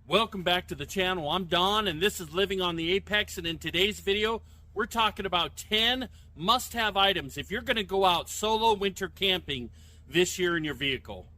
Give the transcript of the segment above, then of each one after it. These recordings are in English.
Welcome back to the channel. I'm Don and this is Living on the Apex, and in today's video we're talking about 10 must-have items if you're going to go out solo winter camping this year in your vehicle.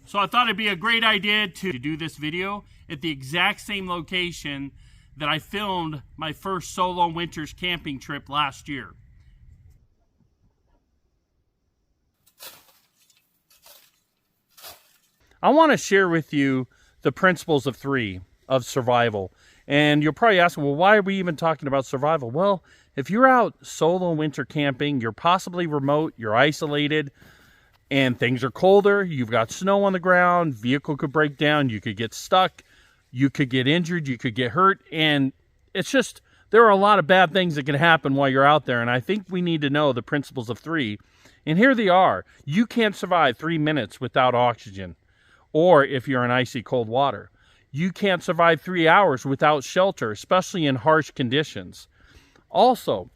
So I thought it'd be a great idea to do this video at the exact same location that I filmed my first solo winters camping trip last year. I want to share with you the principles of 3 of survival. And you'll probably ask, well, why are we even talking about survival? Well, if you're out solo winter camping, you're possibly remote, you're isolated, and things are colder, you've got snow on the ground, vehicle could break down, you could get stuck, you could get injured, you could get hurt, and it's just, there are a lot of bad things that can happen while you're out there, and I think we need to know the principles of 3. And here they are. You can't survive 3 minutes without oxygen, or if you're in icy cold water. You can't survive 3 hours without shelter, especially in harsh conditions. Also,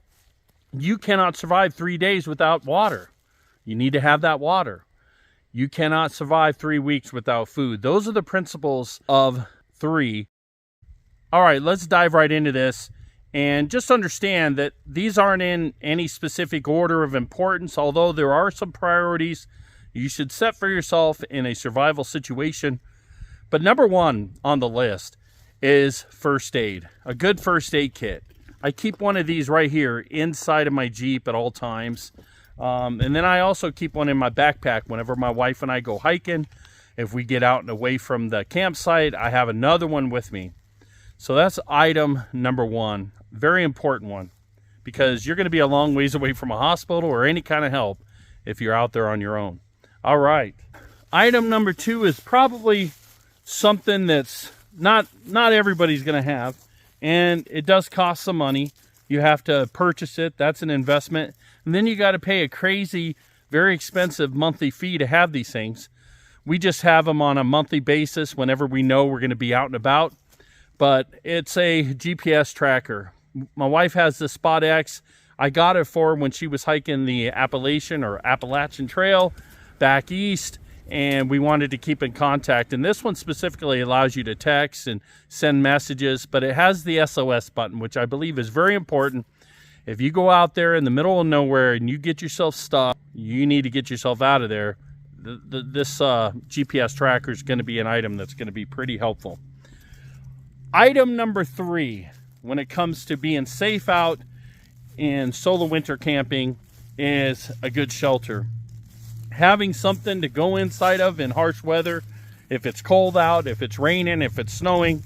you cannot survive 3 days without water. You need to have that water. You cannot survive 3 weeks without food. Those are the principles of 3. All right, let's dive right into this. And just understand that these aren't in any specific order of importance, although there are some priorities you should set for yourself in a survival situation. But number 1 on the list is first aid. A good first aid kit. I keep one of these right here inside of my Jeep at all times. And then I also keep one in my backpack whenever my wife and I go hiking. If we get out and away from the campsite, I have another one with me. So that's item number 1. Very important one, because you're going to be a long ways away from a hospital or any kind of help if you're out there on your own. All right. Item number 2 is probably something that's not everybody's going to have, and it does cost some money. You have to purchase it. That's an investment. And then you got to pay a crazy, very expensive monthly fee to have these things. We just have them on a monthly basis whenever we know we're going to be out and about. But it's a GPS tracker. My wife has the Spot X. I got it for her when she was hiking the Appalachian Trail back east, and we wanted to keep in contact. And this one specifically allows you to text and send messages, but it has the SOS button, which I believe is very important. If you go out there in the middle of nowhere and you get yourself stuck, you need to get yourself out of there. This GPS tracker is going to be an item that's going to be pretty helpful. Item number 3, when it comes to being safe out in solo winter camping, is a good shelter. Having something to go inside of in harsh weather, if it's cold out, if it's raining, if it's snowing.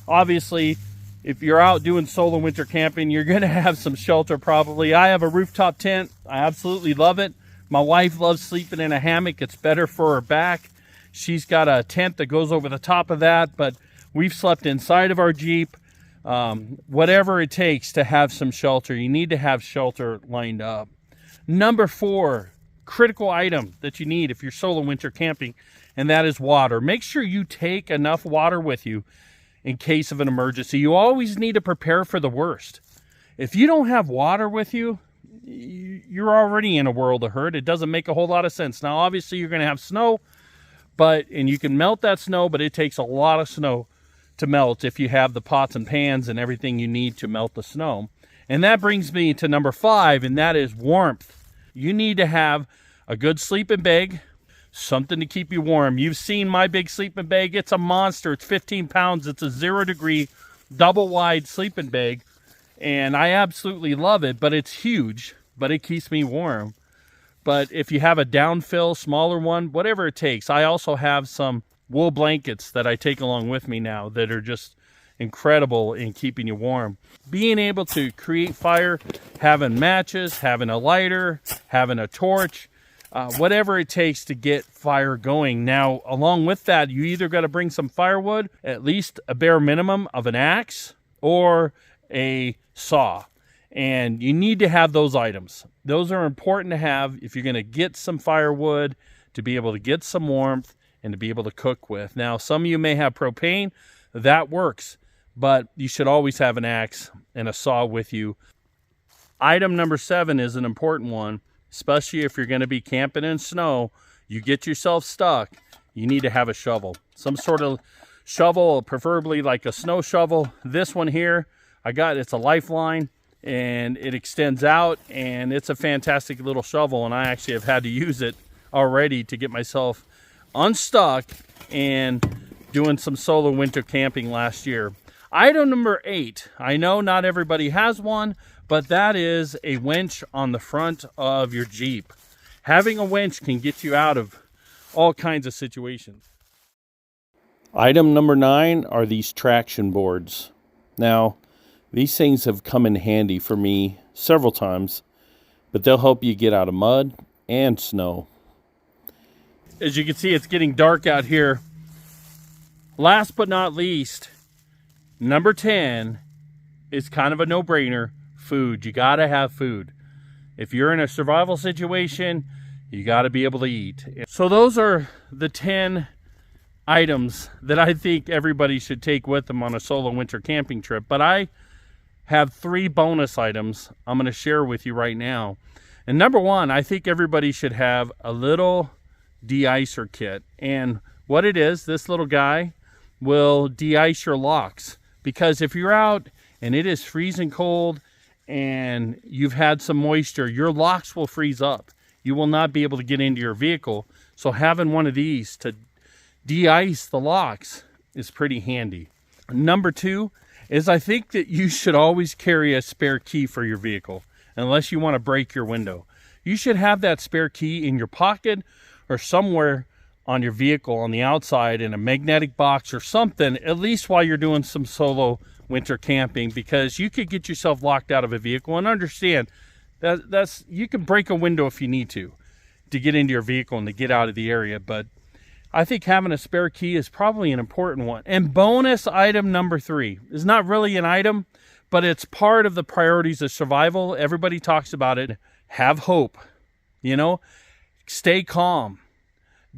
Obviously, if you're out doing solo winter camping, you're going to have some shelter probably. I have a rooftop tent. I absolutely love it. My wife loves sleeping in a hammock. It's better for her back. She's got a tent that goes over the top of that, but we've slept inside of our Jeep. Whatever it takes to have some shelter. You need to have shelter lined up. Number 4, critical item that you need if you're solo winter camping, and that is water. Make sure you take enough water with you in case of an emergency. You always need to prepare for the worst. If you don't have water with you, you're already in a world of hurt. It doesn't make a whole lot of sense. Now, obviously, you're going to have snow, and you can melt that snow, but it takes a lot of snow to melt if you have the pots and pans and everything you need to melt the snow. And that brings me to number 5, and that is warmth. You need to have a good sleeping bag, something to keep you warm. You've seen my big sleeping bag. It's a monster. It's 15 pounds. It's a 0-degree double wide sleeping bag, and I absolutely love it, but it's huge, but it keeps me warm. But if you have a downfill, smaller one, whatever it takes. I also have some wool blankets that I take along with me now that are just incredible in keeping you warm. Being able to create fire, having matches, having a lighter, having a torch, whatever it takes to get fire going. Now, along with that, you either got to bring some firewood, at least a bare minimum of an axe, or a saw. And you need to have those items. Those are important to have if you're going to get some firewood, to be able to get some warmth, and to be able to cook with. Now, some of you may have propane. That works. But you should always have an axe and a saw with you. Item number 7 is an important one, especially if you're going to be camping in snow. You get yourself stuck, you need to have a shovel. Some sort of shovel, preferably like a snow shovel. This one here, it's a Lifeline. And it extends out, and it's a fantastic little shovel, and I actually have had to use it already to get myself unstuck and doing some solo winter camping last year. Item number 8, I know not everybody has one, but that is a winch on the front of your Jeep. Having a winch can get you out of all kinds of situations. Item number 9 are these traction boards. Now, these things have come in handy for me several times, but they'll help you get out of mud and snow. As you can see, it's getting dark out here. Last but not least, number 10 is kind of a no-brainer. Food. You got to have food. If you're in a survival situation, you got to be able to eat. So those are the 10 items that I think everybody should take with them on a solo winter camping trip. But I have 3 bonus items I'm going to share with you right now. And number 1, I think everybody should have a little de-icer kit. And what it is, this little guy will de-ice your locks. Because if you're out and it is freezing cold and you've had some moisture, your locks will freeze up. You will not be able to get into your vehicle. So having one of these to de-ice the locks is pretty handy. Number 2 is I think that you should always carry a spare key for your vehicle, unless you want to break your window. You should have that spare key in your pocket or somewhere on your vehicle on the outside in a magnetic box or something, at least while you're doing some solo winter camping, because you could get yourself locked out of a vehicle. And understand that you can break a window if you need to get into your vehicle and to get out of the area. But I think having a spare key is probably an important one. And bonus item number 3 is not really an item, but it's part of the priorities of survival. Everybody talks about it. Have hope. Stay calm.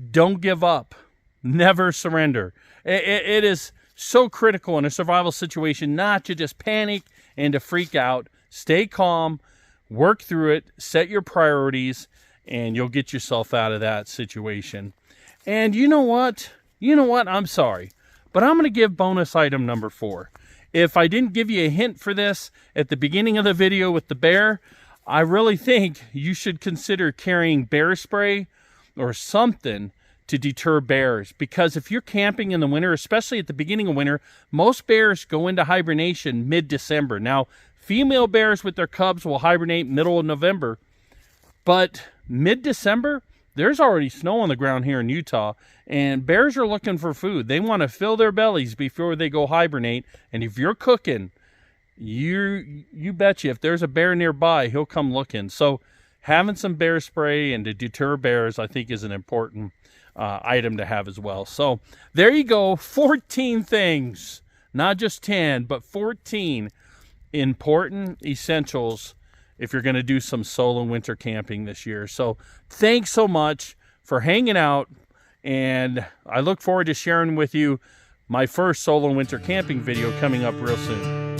Don't give up. Never surrender. It is so critical in a survival situation not to just panic and to freak out. Stay calm. Work through it. Set your priorities, and you'll get yourself out of that situation. And you know what? I'm sorry, but I'm going to give bonus item number 4. If I didn't give you a hint for this at the beginning of the video with the bear, I really think you should consider carrying bear spray or something to deter bears. Because if you're camping in the winter, especially at the beginning of winter, most bears go into hibernation mid-December. Now, female bears with their cubs will hibernate middle of November, but mid-December, there's already snow on the ground here in Utah, and bears are looking for food. They want to fill their bellies before they go hibernate. And if you're cooking, you betcha if there's a bear nearby, he'll come looking. So having some bear spray and to deter bears, I think, is an important item to have as well. So there you go, 14 things, not just 10, but 14 important essentials if you're going to do some solo winter camping this year. So thanks so much for hanging out, and I look forward to sharing with you my first solo winter camping video coming up real soon.